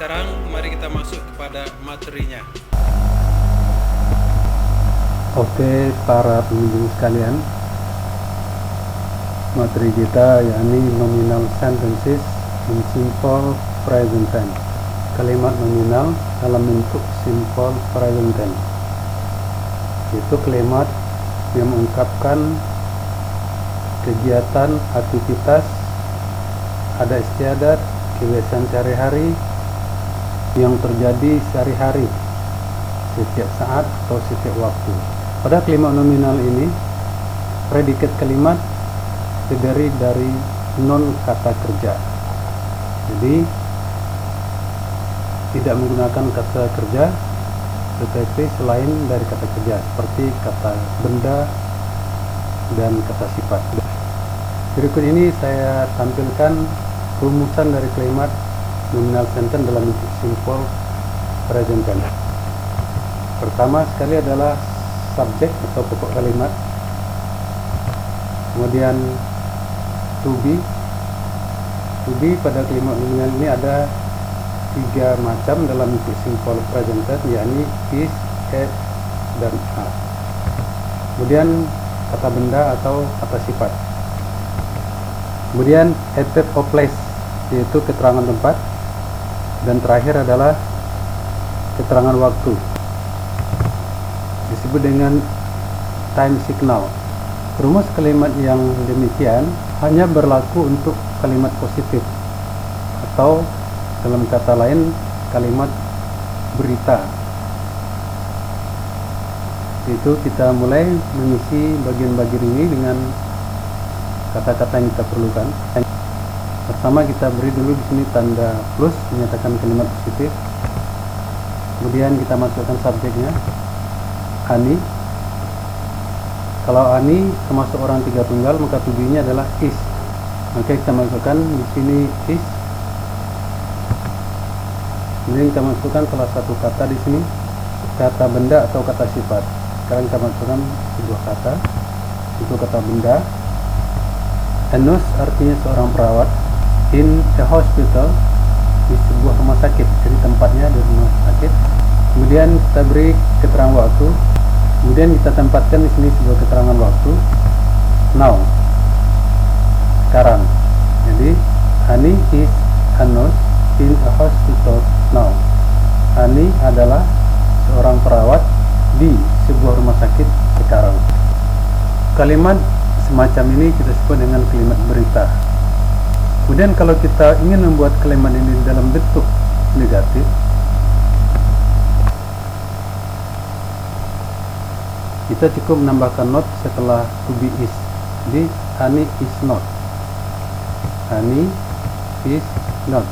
sekarang mari kita masuk kepada materinya. Oke, para pengunjung sekalian, materi kita yakni nominal sentences in simple present tense. Kalimat nominal dalam bentuk simple present tense, yaitu kalimat yang mengungkapkan kegiatan, aktivitas, adat istiadat, kebiasaan sehari-hari yang terjadi sehari-hari, setiap saat atau setiap waktu. Pada kalimat nominal ini, predikat kalimat terdiri dari non kata kerja. Jadi tidak menggunakan kata kerja, tetapi selain dari kata kerja, seperti kata benda dan kata sifat. Berikut ini saya tampilkan rumusan dari kalimat nominal sentence dalam bentuk simple present tense. Pertama sekali adalah subjek atau pokok kalimat, kemudian to be pada kalimat nominal ini ada 3 macam dalam bentuk simple present tense, yakni is, at, dan are. Kemudian kata benda atau kata sifat. Kemudian epithet of place, yaitu keterangan tempat, dan terakhir adalah keterangan waktu, disebut dengan time signal. Rumus kalimat yang demikian hanya berlaku untuk kalimat positif, atau dalam kata lain kalimat berita. Itu kita mulai mengisi bagian-bagian ini dengan kata-kata yang kita perlukan. Pertama kita beri dulu di sini tanda plus menyatakan kalimat positif. Kemudian kita masukkan subjeknya, Ani. Kalau Ani termasuk orang 3 tunggal, maka to be-nya adalah is. Maka kita masukkan di sini is. Kemudian kita masukkan salah satu kata di sini, kata benda atau kata sifat. Sekarang kita masukkan sebuah kata, itu kata benda. A nurse artinya seorang perawat. In a hospital, di sebuah rumah sakit, jadi tempatnya di rumah sakit. Kemudian kita beri keterangan waktu. Kemudian kita tempatkan di sini sebuah keterangan waktu, now, sekarang. Jadi Ani is a nurse in a hospital now. Ani adalah seorang perawat di sebuah rumah sakit sekarang. Kalimat semacam ini kita sebut dengan kalimat berita. Kemudian kalau kita ingin membuat kalimat ini dalam bentuk negatif, kita cukup menambahkan not setelah to be is. Jadi Ani is not. Ani is not.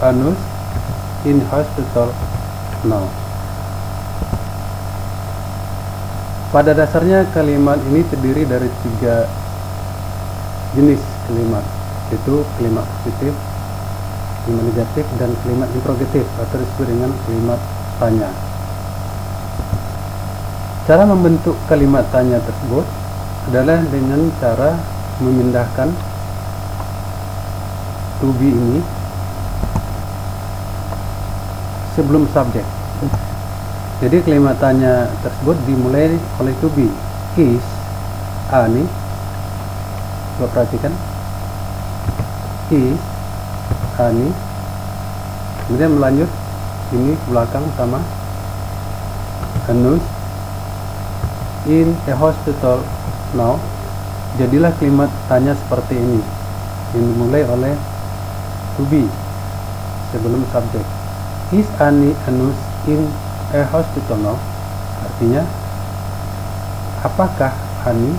A nurse in hospital now. Pada dasarnya kalimat ini terdiri dari 3 jenis kalimat, yaitu kalimat positif, kalimat negatif, dan kalimat interrogatif atau disebut dengan kalimat tanya. Cara membentuk kalimat tanya tersebut adalah dengan cara memindahkan to be ini sebelum subjek. Jadi kalimat tanya tersebut dimulai oleh to be. Is Ani, coba perhatikan, is Ani. Kemudian melanjut ini ke belakang sama a nurse in a hospital now. Jadilah kalimat tanya seperti ini yang dimulai oleh to be sebelum subjek. Is Ani a nurse in a hospital now? Artinya, apakah Ani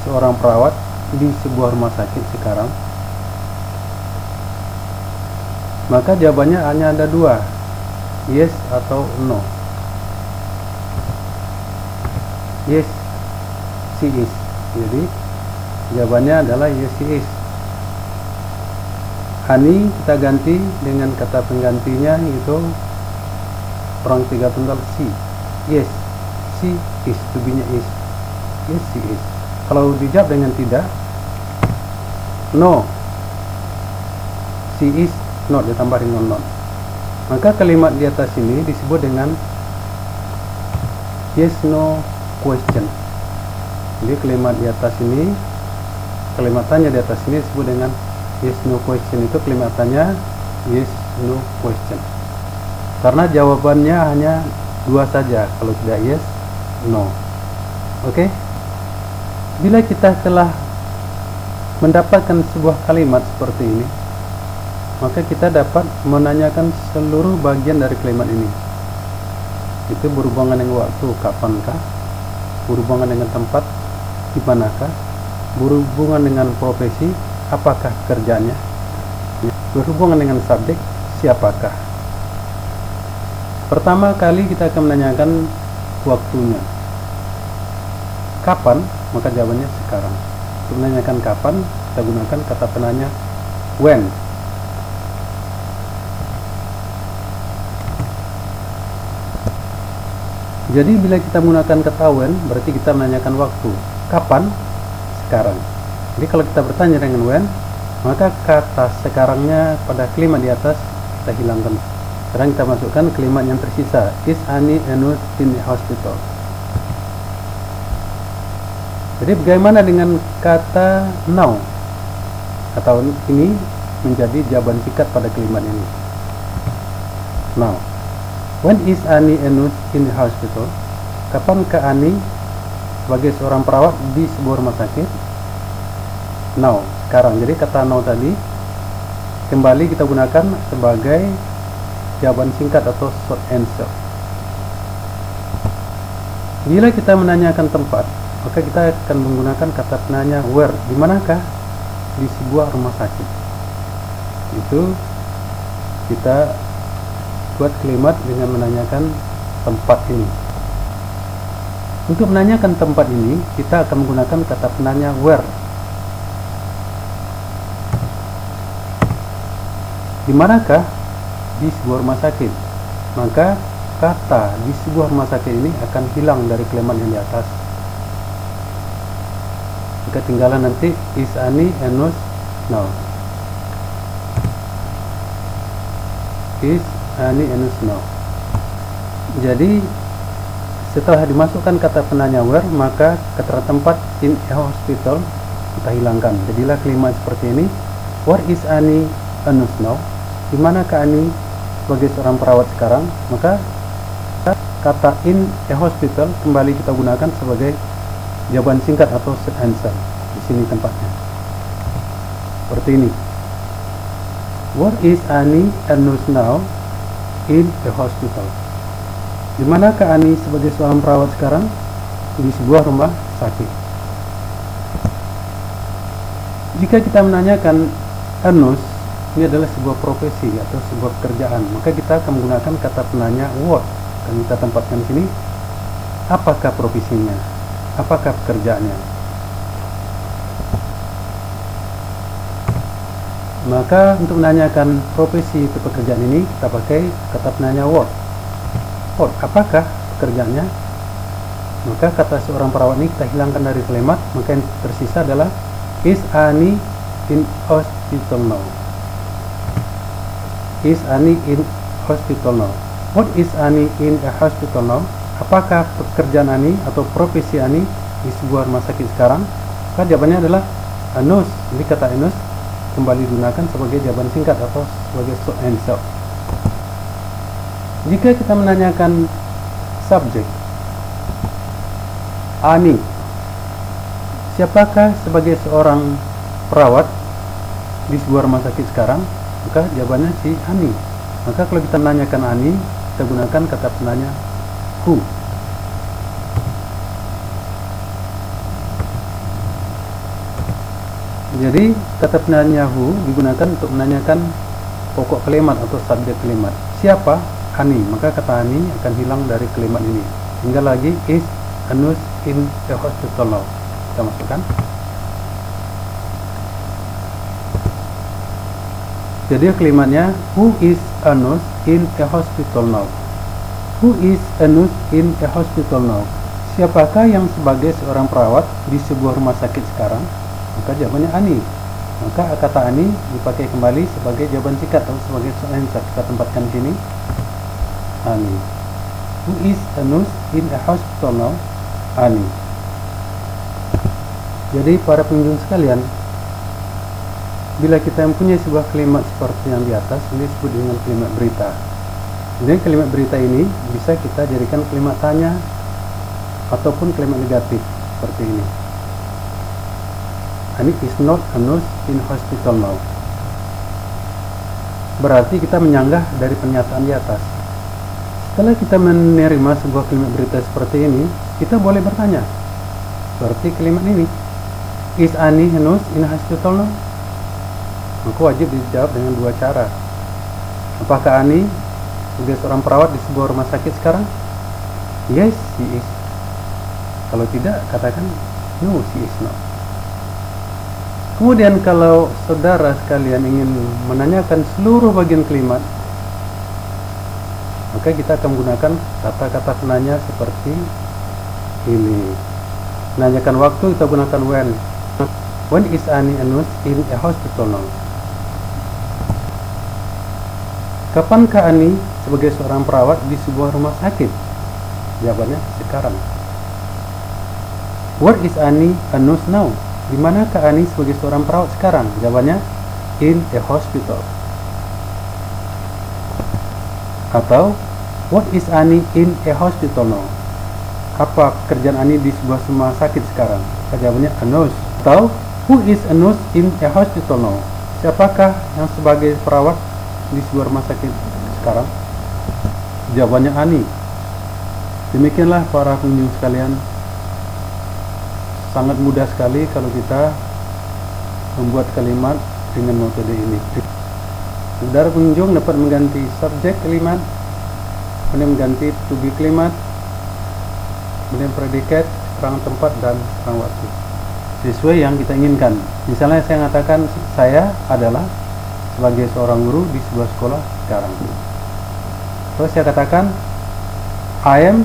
seorang perawat di sebuah rumah sakit sekarang? Maka jawabannya hanya ada 2, yes atau no. Yes, she is. Jadi jawabannya adalah yes, she is. Ani kita ganti dengan kata penggantinya, yaitu orang 3 tunggal she. Yes, she is, to be-nya is. Yes, she is. Kalau dijawab dengan tidak, no, she is not, ditambah dengan not. Maka kalimat di atas ini disebut dengan yes no question. Jadi kalimat di atas ini, kalimat tanya di atas ini disebut dengan yes no question. Itu kalimat tanya yes no question. Karena jawabannya hanya dua saja, kalau tidak yes, no. Oke? Bila kita telah mendapatkan sebuah kalimat seperti ini, maka kita dapat menanyakan seluruh bagian dari kalimat ini. Itu berhubungan dengan waktu, kapankah? Berhubungan dengan tempat, di manakah? Berhubungan dengan profesi, apakah kerjanya? Berhubungan dengan subjek, siapakah? Pertama kali kita akan menanyakan waktunya. Kapan? Maka jawabannya sekarang. Untuk menanyakan kapan, kita gunakan kata penanya when. Jadi bila kita menggunakan kata when, berarti kita menanyakan waktu. Kapan? Sekarang. Jadi kalau kita bertanya dengan when, maka kata sekarangnya pada kalimat di atas kita hilangkan. Sekarang kita masukkan kalimat yang tersisa. Is Ani Enus in the hospital? Jadi bagaimana dengan kata now? Kata ini menjadi jawaban singkat pada kalimat ini. Now, when is Ani Enus in the hospital? Kapankah Ani sebagai seorang perawat di sebuah rumah sakit? Now, sekarang. Jadi kata now tadi kembali kita gunakan sebagai jawaban singkat atau short answer. Bila kita menanyakan tempat, maka kita akan menggunakan kata penanya where. Di manakah? Di sebuah rumah sakit. Itu kita buat kalimat dengan menanyakan tempat ini. Untuk menanyakan tempat ini, kita akan menggunakan kata penanya where. Di manakah? Di sebuah rumah sakit. Maka kata di sebuah rumah sakit ini akan hilang dari kalimat yang di atas. Maka tinggalan nanti is Ani Enus now. Is Ani Enus now. Jadi setelah dimasukkan kata penanya where, maka kata tempat in a hospital kita hilangkan. Jadilah kalimat seperti ini. Where is Ani Enus now? Di manakah Ani sebagai seorang perawat sekarang? Maka kata in a hospital kembali kita gunakan sebagai jawaban singkat atau short answer. Di sini tempatnya. Seperti ini. Where is Ani Enus now in a hospital? Di manakah Ani sebagai seorang perawat sekarang? Di sebuah rumah sakit. Jika kita menanyakan Enus, ini adalah sebuah profesi atau sebuah pekerjaan, maka kita akan menggunakan kata penanya what. Dan kita tempatkan di sini. Apakah profesinya? Apakah pekerjaannya? Maka untuk menanyakan profesi atau pekerjaan ini, kita pakai kata penanya what. What, apakah pekerjaannya? Maka kata seorang perawat ini kita hilangkan dari kalimat, maka yang tersisa adalah is Ani in hospital now. Is Ani in hospital now? What is Ani in a hospital now? Apakah pekerjaan Ani atau profesi Ani di sebuah rumah sakit sekarang? Maka jawabannya adalah Enus. Jadi kata Enus kembali digunakan sebagai jawaban singkat atau sebagai short answer. Jika kita menanyakan subjek, Ani, siapakah sebagai seorang perawat di sebuah rumah sakit sekarang? Maka jawabannya si Ani. Maka kalau kita menanyakan Ani, kita gunakan kata penanya who. Jadi kata penanya who digunakan untuk menanyakan pokok kalimat atau subjek kalimat. Siapa? Ani. Maka kata Ani akan hilang dari kalimat ini. Tinggal lagi is Enus in the hospital now. Kita masukkan. Jadi kalimatnya who is Enus in a hospital now? Who is Enus in a hospital now? Siapakah yang sebagai seorang perawat di sebuah rumah sakit sekarang? Maka jawabannya Ani. Maka kata Ani dipakai kembali sebagai jawaban singkat atau sebagai short answer. Kita tempatkan di sini. Annie. Who is a nurse in a hospital now? Annie. Jadi para pengunjung sekalian, bila kita mempunyai sebuah kalimat seperti yang di atas, ini disebut dengan kalimat berita. Jadi kalimat berita ini bisa kita jadikan kalimat tanya ataupun kalimat negatif seperti ini. Annie is not a nurse in hospital now. Berarti kita menyanggah dari pernyataan di atas. Setelah kita menerima sebuah kalimat berita seperti ini, kita boleh bertanya seperti kalimat ini, is Annie a nurse in a hospital now? Maka wajib dijawab dengan dua cara. Apakah Annie sebagai seorang perawat di sebuah rumah sakit sekarang? Yes, she is. Kalau tidak, katakan no, she is not. Kemudian kalau saudara sekalian ingin menanyakan seluruh bagian kalimat, maka kita akan menggunakan kata-kata penanya seperti ini. Menanyakan waktu, kita gunakan when. When is Annie a nurse in a hospital now? Kapankah Annie sebagai seorang perawat di sebuah rumah sakit? Jawabannya sekarang. Where is Annie a nurse now? Di manakah Annie sebagai seorang perawat sekarang? Jawabannya in a hospital. Atau what is Annie in a hospital now? Apa pekerjaan Annie di sebuah rumah sakit sekarang? Jawabannya a nurse. Atau who is a nurse in a hospital now? Siapakah yang sebagai perawat di sebuah rumah sakit sekarang? Jawabannya Annie. Demikianlah para pengunjung sekalian, sangat mudah sekali kalau kita membuat kalimat dengan metode ini. Saudara pengunjung dapat mengganti subjek kalimat, kemudian mengganti to be kalimat, kemudian predikat, keterangan tempat, dan keterangan waktu sesuai yang kita inginkan. Misalnya saya mengatakan saya adalah sebagai seorang guru di sebuah sekolah sekarang. Terus saya katakan I am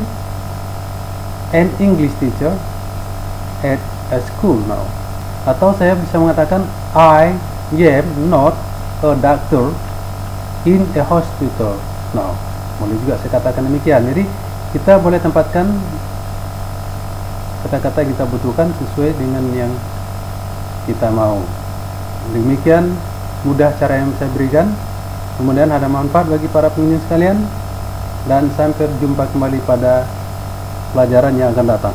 an English teacher at a school now. Atau saya bisa mengatakan I am not a doctor in a hospital now. Boleh juga saya katakan demikian. Jadi kita boleh tempatkan kata-kata yang kita butuhkan sesuai dengan yang kita mau. Demikian mudah cara yang saya berikan. Kemudian ada manfaat bagi para pengunjung sekalian, dan sampai jumpa kembali pada pelajaran yang akan datang.